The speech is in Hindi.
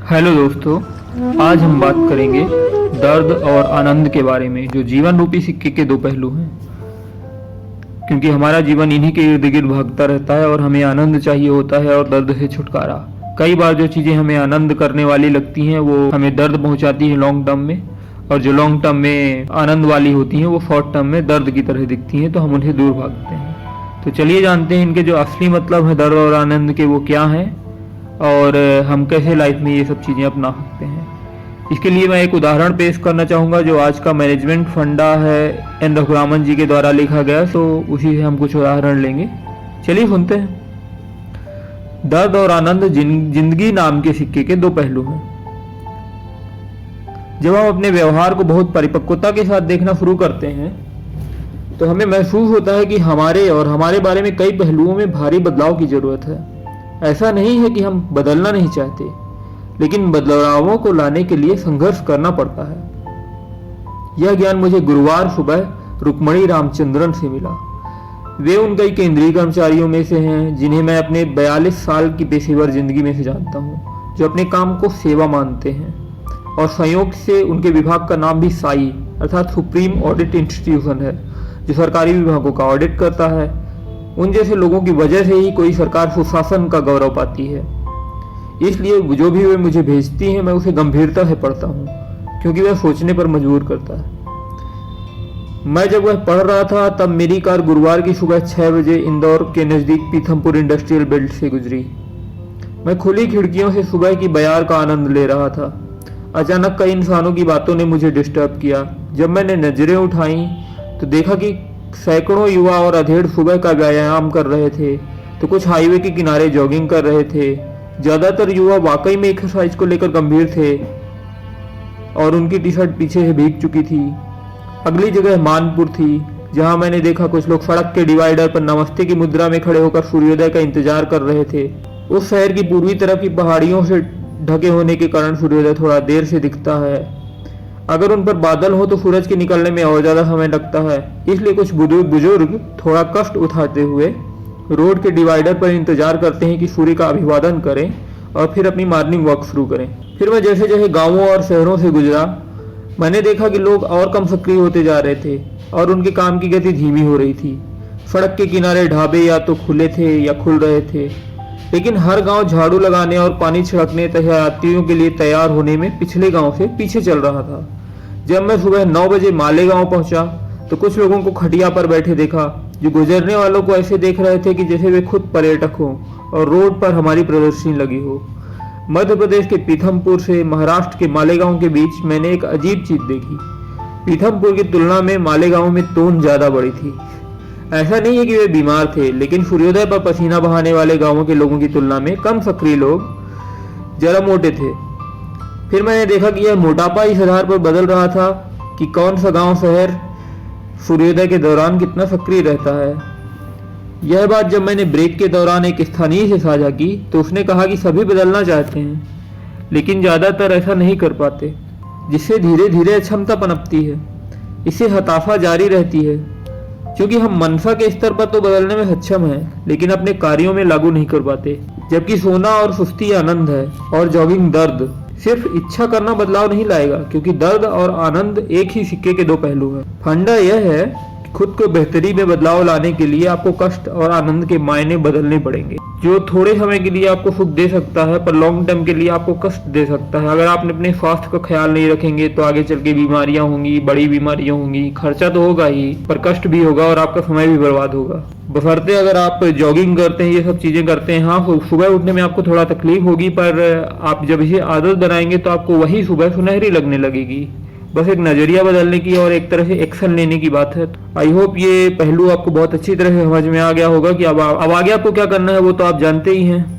हेलो दोस्तों, आज हम बात करेंगे दर्द और आनंद के बारे में, जो जीवन रूपी सिक्के के दो पहलू हैं। क्योंकि हमारा जीवन इन्हीं के इर्द गिर्द भागता रहता है और हमें आनंद चाहिए होता है और दर्द से छुटकारा। कई बार जो चीज़ें हमें आनंद करने वाली लगती हैं वो हमें दर्द पहुंचाती हैं लॉन्ग टर्म में, और जो लॉन्ग टर्म में आनंद वाली होती हैं वो शॉर्ट टर्म में दर्द की तरह दिखती हैं, तो हम उन्हें दूर भागते हैं। तो चलिए जानते हैं इनके जो असली मतलब है दर्द और आनंद के, वो क्या हैं और हम कैसे लाइफ में ये सब चीज़ें अपना सकते हैं। इसके लिए मैं एक उदाहरण पेश करना चाहूँगा जो आज का मैनेजमेंट फंडा है एन रघुरामन जी के द्वारा लिखा गया, तो उसी से हम कुछ उदाहरण लेंगे। चलिए सुनते हैं। दर्द और आनंद जिंदगी नाम के सिक्के के दो पहलू हैं। जब हम अपने व्यवहार को बहुत परिपक्वता के साथ देखना शुरू करते हैं तो हमें महसूस होता है कि हमारे और हमारे बारे में कई पहलुओं में भारी बदलाव की जरूरत है। ऐसा नहीं है कि हम बदलना नहीं चाहते, लेकिन बदलावों को लाने के लिए संघर्ष करना पड़ता है। यह ज्ञान मुझे गुरुवार सुबह रुक्मणी रामचंद्रन से मिला। वे उन कई केंद्रीय कर्मचारियों में से हैं जिन्हें मैं अपने 42 साल की पेशेवर जिंदगी में से जानता हूँ, जो अपने काम को सेवा मानते हैं। और संयोग से उनके विभाग का नाम भी साई अर्थात सुप्रीम ऑडिट इंस्टीट्यूशन है, जो सरकारी विभागों का ऑडिट करता है। उन जैसे लोगों की वजह से ही कोई सरकार सुशासन का गौरव पाती है। इसलिए जो भी वे मुझे भेजती हैं मैं उसे गंभीरता से पढ़ता हूँ, क्योंकि वह सोचने पर मजबूर करता है। मैं जब वह पढ़ रहा था तब मेरी कार गुरुवार की सुबह 6 बजे इंदौर के नज़दीक पीथमपुर इंडस्ट्रियल बेल्ट से गुजरी। मैं खुली खिड़कियों से सुबह की बयार का आनंद ले रहा था। अचानक कई इंसानों की बातों ने मुझे डिस्टर्ब किया। जब मैंने नजरें उठाई तो देखा कि सैकड़ों युवा और अधेड़ सुबह का व्यायाम कर रहे थे, तो कुछ हाईवे के किनारे जॉगिंग कर रहे थे। ज़्यादातर युवा वाकई में एक्सरसाइज को लेकर गंभीर थे और उनकी टी शर्ट पीछे से भीग चुकी थी। अगली जगह मानपुर थी, जहां मैंने देखा कुछ लोग सड़क के डिवाइडर पर नमस्ते की मुद्रा में खड़े होकर सूर्योदय का इंतजार कर रहे थे। उस शहर की पूर्वी तरफ की पहाड़ियों से ढके होने के कारण सूर्योदय थोड़ा देर से दिखता है। अगर उन पर बादल हो तो सूरज के निकलने में और ज्यादा समय लगता है। इसलिए कुछ बुजुर्ग थोड़ा कष्ट उठाते हुए रोड के डिवाइडर पर इंतजार करते हैं कि सूर्य का अभिवादन करें और फिर अपनी मॉर्निंग वॉक शुरू करें। फिर मैं जैसे जैसे गांवों और शहरों से गुजरा, मैंने देखा कि लोग और कम सक्रिय होते जा रहे थे और उनके काम की गति धीमी हो रही थी। सड़क के किनारे ढाबे या तो खुले थे या खुल रहे थे, लेकिन हर गांव झाड़ू लगाने और पानी छिड़कने तथा यात्रियों के लिए तैयार होने में पिछले गांव से पीछे चल रहा था। जब मैं सुबह 9 बजे मालेगांव पहुंचा तो कुछ लोगों को खटिया पर बैठे देखा, जो गुजरने वालों को ऐसे देख रहे थे कि जैसे वे खुद पर्यटक हों और रोड पर हमारी प्रदर्शनी लगी हो। मध्य प्रदेश के पीथमपुर से महाराष्ट्र के मालेगांव के बीच मैंने एक अजीब चीज देखी। पीथमपुर की तुलना में मालेगांव में तोन ज्यादा बड़ी थी। ऐसा नहीं है कि वे बीमार थे, लेकिन सूर्योदय पर पसीना बहाने वाले गांवों के लोगों की तुलना में कम सक्रिय लोग जरा मोटे थे। फिर मैंने देखा कि यह मोटापा इस आधार पर बदल रहा था कि कौन सा गांव शहर सूर्योदय के दौरान कितना सक्रिय रहता है। यह बात जब मैंने ब्रेक के दौरान एक स्थानीय से साझा की तो उसने कहा कि सभी बदलना चाहते हैं, लेकिन ज़्यादातर ऐसा नहीं कर पाते, जिससे धीरे धीरे अक्षमता पनपती है। इससे हताशा जारी रहती है, क्योंकि हम मनसा के स्तर पर तो बदलने में सक्षम हैं, लेकिन अपने कार्यों में लागू नहीं कर पाते। जबकि सोना और सुस्ती आनंद है और जॉगिंग दर्द। सिर्फ इच्छा करना बदलाव नहीं लाएगा, क्योंकि दर्द और आनंद एक ही सिक्के के दो पहलू हैं। फंडा यह है कि खुद को बेहतरी में बदलाव लाने के लिए आपको कष्ट और आनंद के मायने बदलने पड़ेंगे। जो थोड़े समय के लिए आपको सुख दे सकता है पर लॉन्ग टर्म के लिए आपको कष्ट दे सकता है। अगर आपने अपने स्वास्थ्य का ख्याल नहीं रखेंगे तो आगे चल के बीमारियां होंगी, बड़ी बीमारियां होंगी। खर्चा तो होगा ही, पर कष्ट भी होगा और आपका समय भी बर्बाद होगा। बशर्ते अगर आप जॉगिंग करते हैं, ये सब चीजें करते हैं, हाँ सुबह उठने में आपको थोड़ा तकलीफ होगी, पर आप जब इसे आदत बनाएंगे तो आपको वही सुबह सुनहरी लगने लगेगी। बस एक नजरिया बदलने की और एक तरह से एक्शन लेने की बात है। आई होप ये पहलू आपको बहुत अच्छी तरह से समझ में आ गया होगा कि अब आगे आपको क्या करना है वो तो आप जानते ही हैं।